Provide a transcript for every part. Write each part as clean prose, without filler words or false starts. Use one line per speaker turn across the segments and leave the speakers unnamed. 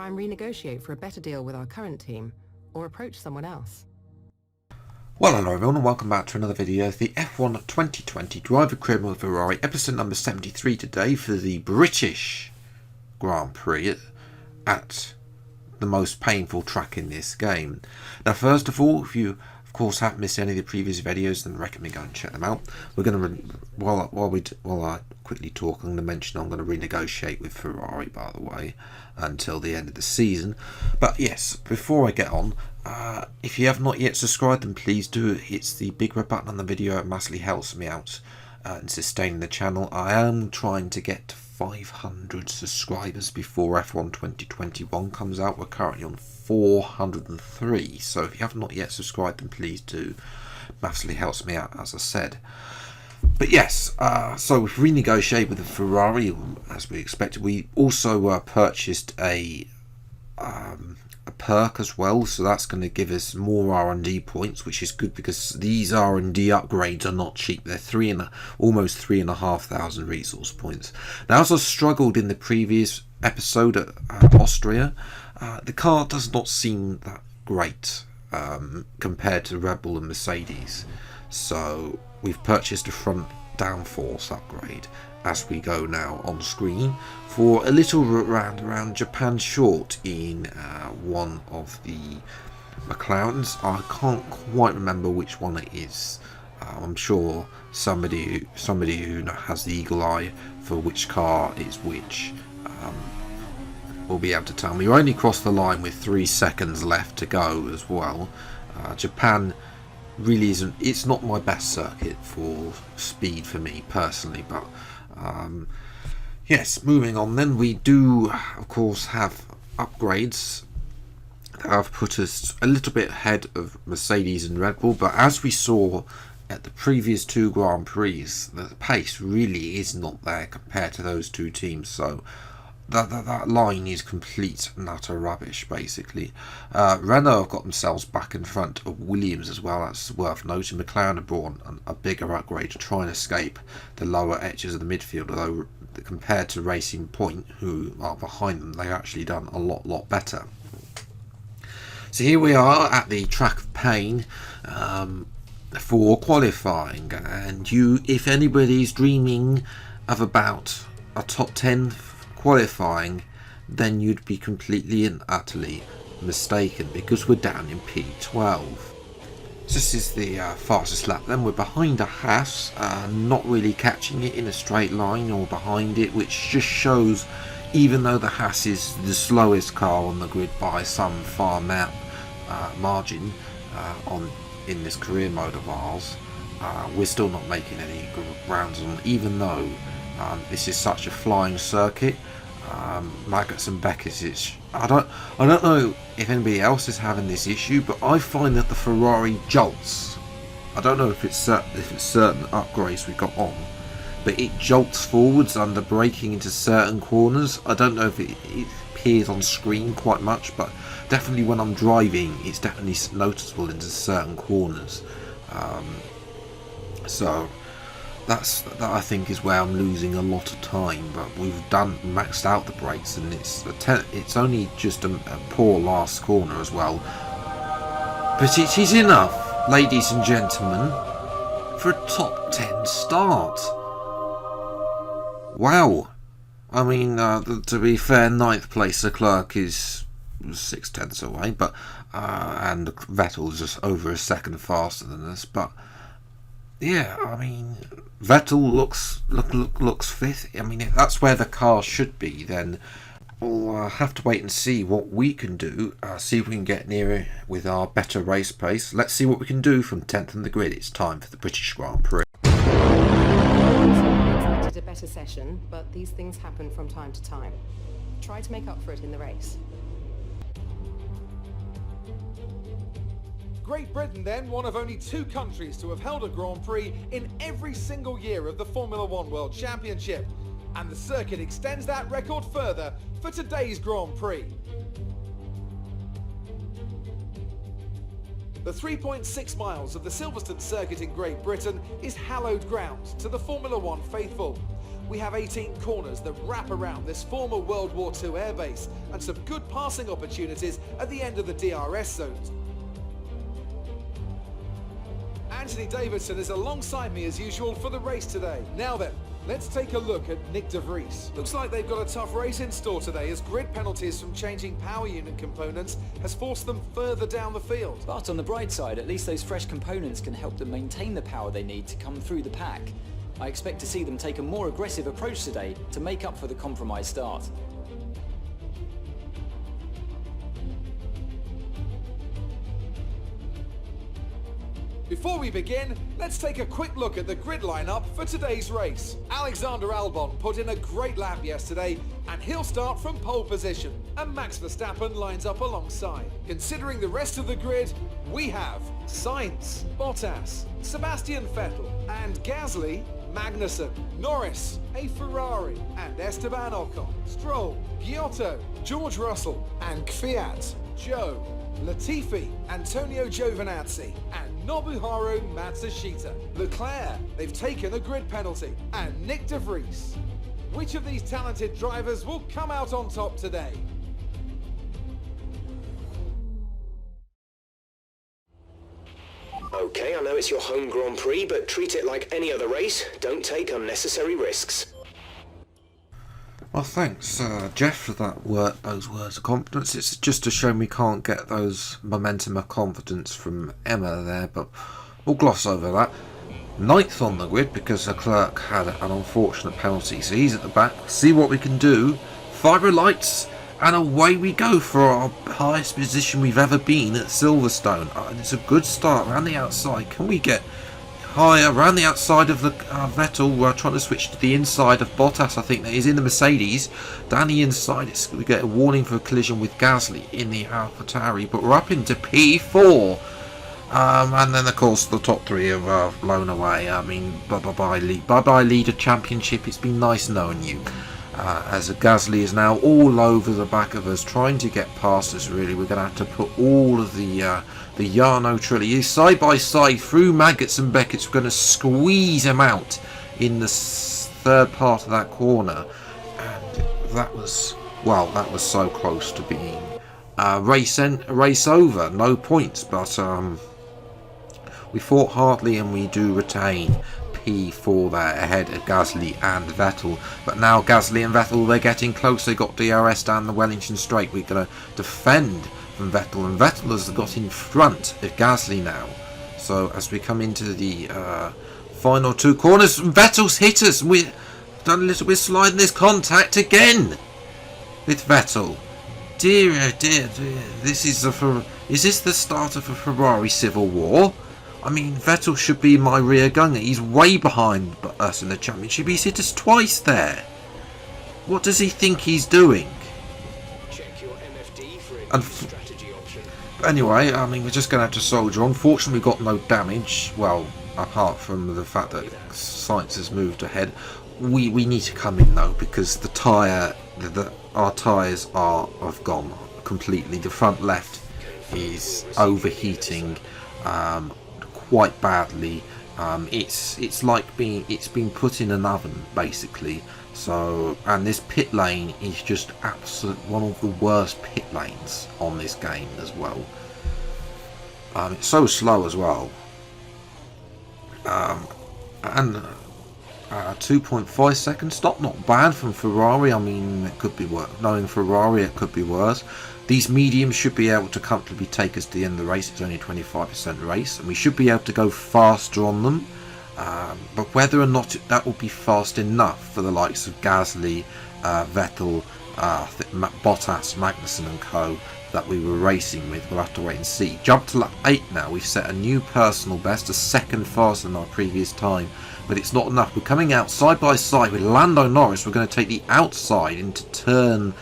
try and renegotiate for a better deal with our current team, or approach someone else.
Well, hello everyone and welcome back to another video of the F1 2020 Driver Career Mode Ferrari, episode number 73 today for the British Grand Prix at the most painful track in this game. Now, first of all, if you of course haven't missed any of the previous videos, then I recommend go and check them out. We're going to, while I quickly talk, I'm going to mention I'm going to renegotiate with Ferrari, by the way, until the end of the season. But yes, before I get on, if you have not yet subscribed, then please do. Hit the big red button on the video. It massively helps me out in sustaining the channel. I am trying to get to 500 subscribers before F1 2021 comes out. We're currently on 403, so if you have not yet subscribed, then please do. Massively helps me out, as I said. But yes, so we've renegotiated with the Ferrari as we expected. We also purchased a perk as well, so that's going to give us more R&D points, which is good because these R&D upgrades are not cheap. They're almost 3,500 resource points. Now, as I struggled in the previous episode at Austria, the car does not seem that great compared to Red Bull and Mercedes, so we've purchased a front downforce upgrade as we go now on screen for a little around Japan short in one of the McLarens. I can't quite remember which one it is. I'm sure somebody who has the eagle eye for which car is which will be able to tell me. We only crossed the line with 3 seconds left to go as well. Japan really isn't, it's not my best circuit for speed for me personally, but yes, moving on then, we do of course have upgrades that have put us a little bit ahead of Mercedes and Red Bull, but as we saw at the previous 2 Grand Prix, the pace really is not there compared to those 2 teams, so that line is complete and utter rubbish, basically. Renault have got themselves back in front of Williams as well. That's worth noting. McLaren have brought a bigger upgrade to try and escape the lower edges of the midfield, although compared to Racing Point, who are behind them, they've actually done a lot better. So here we are at the track of pain for qualifying, and if anybody's dreaming of about a top 10 qualifying, then you'd be completely and utterly mistaken, because we're down in P12. So this is the fastest lap. Then we're behind a Haas, not really catching it in a straight line or behind it, which just shows, even though the Haas is the slowest car on the grid by some far margin in this career mode of ours, we're still not making any rounds on, even though this is such a flying circuit. Maggots and Beckett, I don't know if anybody else is having this issue, but I find that the Ferrari jolts. I don't know if it's certain upgrades we got on, but it jolts forwards under braking into certain corners. I don't know if it appears on screen quite much, but definitely when I'm driving, it's definitely noticeable into certain corners. So that I think is where I'm losing a lot of time, but we've maxed out the brakes, and it's only just a poor last corner as well. But it is enough, ladies and gentlemen, for a top 10 start. Wow. I mean, to be fair, 9th place Leclerc is 6/10 away, but and Vettel is just over a second faster than us, but yeah, I mean, Vettel looks 5th. I mean, if that's where the car should be, then we'll have to wait and see what we can do. See if we can get nearer with our better race pace. Let's see what we can do from 10th on the grid. It's time for the British Grand Prix.
I expected a better session, but these things happen from time to time. Try to make up for it in the race.
Great Britain then, one of only 2 countries to have held a Grand Prix in every single year of the Formula One World Championship. And the circuit extends that record further for today's Grand Prix. The 3.6 miles of the Silverstone circuit in Great Britain is hallowed ground to the Formula One faithful. we have 18 corners that wrap around this former World War II airbase and some good passing opportunities at the end of the DRS zones. Anthony Davidson is alongside me as usual for the race today. Now then, let's take a look at Nick de Vries. Looks like they've got a tough race in store today as grid penalties from changing power unit components has forced them further down the field.
But on the bright side, at least those fresh components can help them maintain the power they need to come through the pack. I expect to see them take a more aggressive approach today to make up for the compromised start.
Before we begin, let's take a quick look at the grid lineup for today's race. Alexander Albon put in a great lap yesterday and he'll start from pole position, and Max Verstappen lines up alongside. Considering the rest of the grid, we have Sainz, Bottas, Sebastian Vettel and Gasly, Magnussen, Norris, a Ferrari and Esteban Ocon, Stroll, Giotto, George Russell and Kvyat, Joe, Latifi, Antonio Giovinazzi and Nobuharu Matsushita. Leclerc, they've taken a grid penalty, and Nick de Vries. Which of these talented drivers will come out on top today?
Okay, I know it's your home Grand Prix, but treat it like any other race. Don't take unnecessary risks.
Well, thanks, Jeff, for those words of confidence. It's just a shame we can't get those momentum of confidence from Emma there, but we'll gloss over that. Ninth on the grid because Leclerc had an unfortunate penalty, so he's at the back. See what we can do. Fire lights, and away we go for our highest position we've ever been at Silverstone. And it's a good start around the outside. Can we get higher around the outside of the Vettel? We're trying to switch to the inside of Bottas. I think that is in the Mercedes. Down the inside, we get a warning for a collision with Gasly in the AlphaTauri, but we're up into P4. And then, of course, the top three are blown away. I mean, bye-bye leader championship. It's been nice knowing you. As Gasly is now all over the back of us, trying to get past us, really. We're going to have to put all of the Yarno Trilly side by side through Maggots and Beckett's. We're going to squeeze them out in the third part of that corner. And that was so close to being race over. No points, but we fought hardly and we do retain P4 there ahead of Gasly and Vettel. But now Gasly and Vettel, they're getting close. They got DRS down the Wellington Straight. We're going to defend from Vettel, and Vettel has got in front of Gasly now. So as we come into the final two corners, Vettel's hit us. We've done a little bit sliding this contact again with Vettel. Dear, oh dear, this is this the start of a Ferrari civil war? I mean, Vettel should be my rear gunner. He's way behind us in the championship. He's hit us twice there. What does he think he's doing?
Check your MFD for a strategy option.
Anyway, I mean, we're just going to have to soldier on. Fortunately, we got no damage. Well, apart from the fact that Sainz has moved ahead. We need to come in though, because the tyre, our tyres have gone completely. The front left is overheating quite badly. It's like it's been put in an oven basically. So, and this pit lane is just one of the worst pit lanes on this game as well. It's so slow as well. And 2.5 second stop, not bad from Ferrari. I mean, it could be worse. Knowing Ferrari, it could be worse. These mediums should be able to comfortably take us to the end of the race. It's only a 25% race, and we should be able to go faster on them. But whether or not that will be fast enough for the likes of Gasly, Vettel, Bottas, Magnussen and co. that we were racing with, we'll have to wait and see. Jump to lap 8 now. We've set a new personal best, a second faster than our previous time. But it's not enough. We're coming out side by side with Lando Norris. We're going to take the outside into turn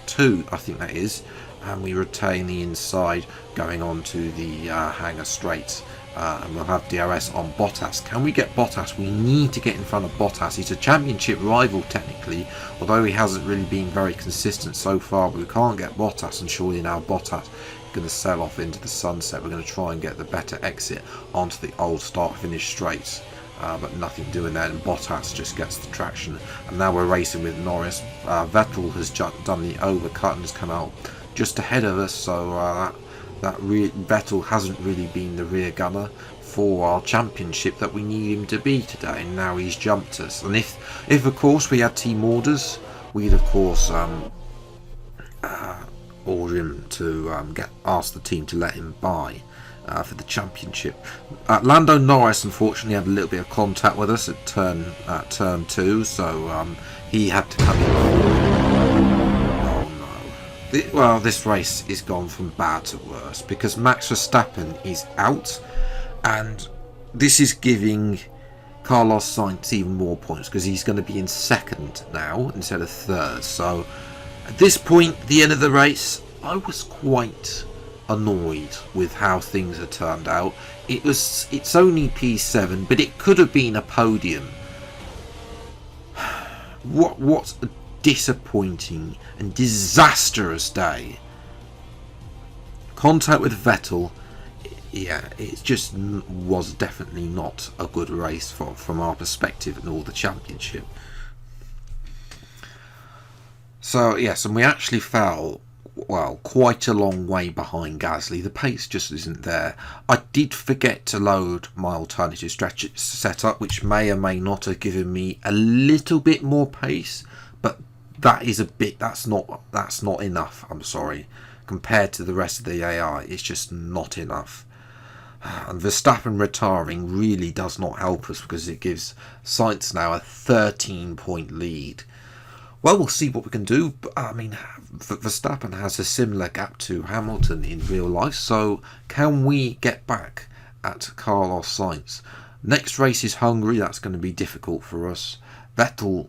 2, I think that is, and we retain the inside going on to the hangar straight, and we'll have DRS on Bottas. Can we get Bottas? We need to get in front of Bottas. He's a championship rival technically, although he hasn't really been very consistent so far, but we can't get Bottas, and surely now Bottas is going to sail off into the sunset. We're going to try and get the better exit onto the old start finish straight. but nothing doing there, and Bottas just gets the traction. And now we're racing with Norris. Vettel has done the overcut and has come out just ahead of us, so Vettel hasn't really been the rear gunner for our championship that we need him to be today, and now he's jumped us. And if of course we had team orders, we'd of course order him to ask the team to let him buy for the championship. Lando Norris unfortunately had a little bit of contact with us at turn 2, so he had to come in. Oh no. Well, this race is gone from bad to worse because Max Verstappen is out, and this is giving Carlos Sainz even more points because he's going to be in second now instead of third. So at this point, the end of the race, I was quite annoyed with how things had turned out. It's only P7, but it could have been a podium. What a disappointing and disastrous day. Contact with Vettel, yeah, it just was definitely not a good race from our perspective in all the championship. So yes, and we actually fell, well, quite a long way behind Gasly. The pace just isn't there. I did forget to load my alternative stretch setup, which may or may not have given me a little bit more pace, but that's not enough, I'm sorry. Compared to the rest of the AI, it's just not enough. And Verstappen retiring really does not help us because it gives Sainz now a 13-point lead. Well, we'll see what we can do. I mean, Verstappen has a similar gap to Hamilton in real life, so can we get back at Carlos Sainz? Next race is Hungary. That's going to be difficult for us. Vettel,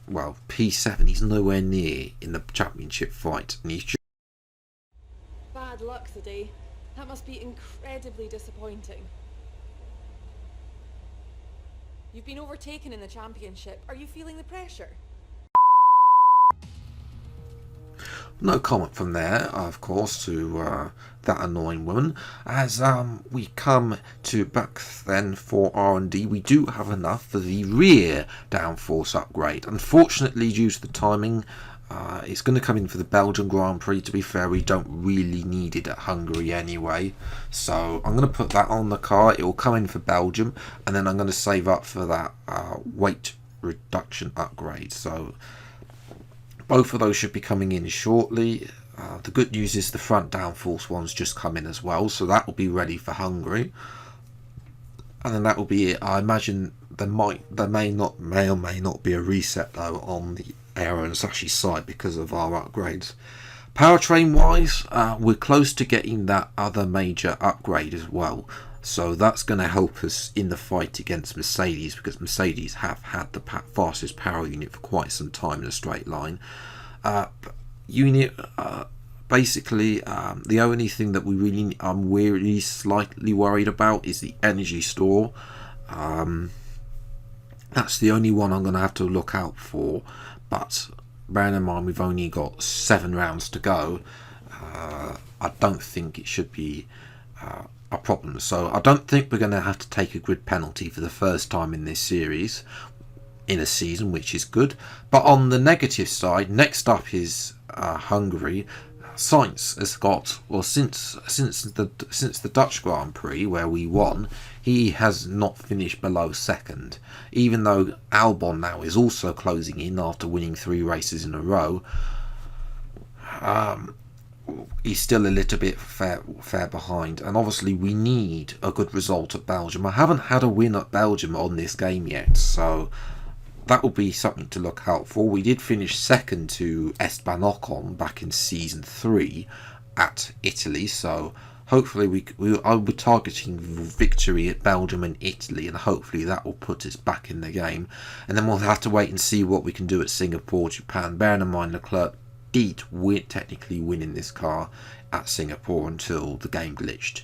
well, P7, he's nowhere near in the championship fight, and he's just...
Bad luck today. That must be incredibly disappointing. You've been overtaken in the championship. Are you feeling the pressure?
No comment from there, of course, to that annoying woman. As we come to back then for R&D, we do have enough for the rear downforce upgrade. Unfortunately, due to the timing, it's going to come in for the Belgian Grand Prix. To be fair, we don't really need it at Hungary anyway, so I'm going to put that on the car. It will come in for Belgium, and then I'm going to save up for that weight reduction upgrade. So both of those should be coming in shortly. The good news is the front downforce ones just come in as well, so that will be ready for Hungary. And then that will be it. I imagine there may or may not be a reset though on the Aero and Sashi side because of our upgrades. Powertrain wise, we're close to getting that other major upgrade as well. So that's going to help us in the fight against Mercedes, because Mercedes have had the fastest power unit for quite some time in a straight line. Basically, the only thing that I'm really slightly worried about is the energy store. That's the only one I'm going to have to look out for. But bearing in mind we've only got 7 rounds to go, I don't think it should be a problem. So I don't think we're going to have to take a grid penalty for the first time in this series in a season, which is good. But on the negative side, next up is Hungary. Sainz has got, well, since the Dutch Grand Prix where we won, he has not finished below second, even though Albon now is also closing in after winning 3 races in a row. He's still a little bit fair behind, and obviously we need a good result at Belgium. I haven't had a win at Belgium on this game yet, so that will be something to look out for. We did finish second to Esteban Ocon back in season 3 at Italy, so hopefully I'll be targeting victory at Belgium and Italy, and hopefully that will put us back in the game. And then we'll have to wait and see what we can do at Singapore, Japan. Bearing in mind Leclerc did technically win in this car at Singapore until the game glitched.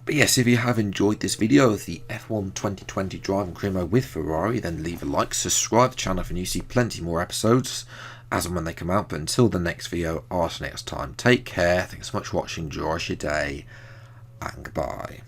But yes, if you have enjoyed this video of the F1 2020 driving career mode with Ferrari, then leave a like, subscribe to the channel for you see plenty more episodes as and when they come out. But until the next video, or next time, take care, thanks so much for watching, enjoy your day, and goodbye.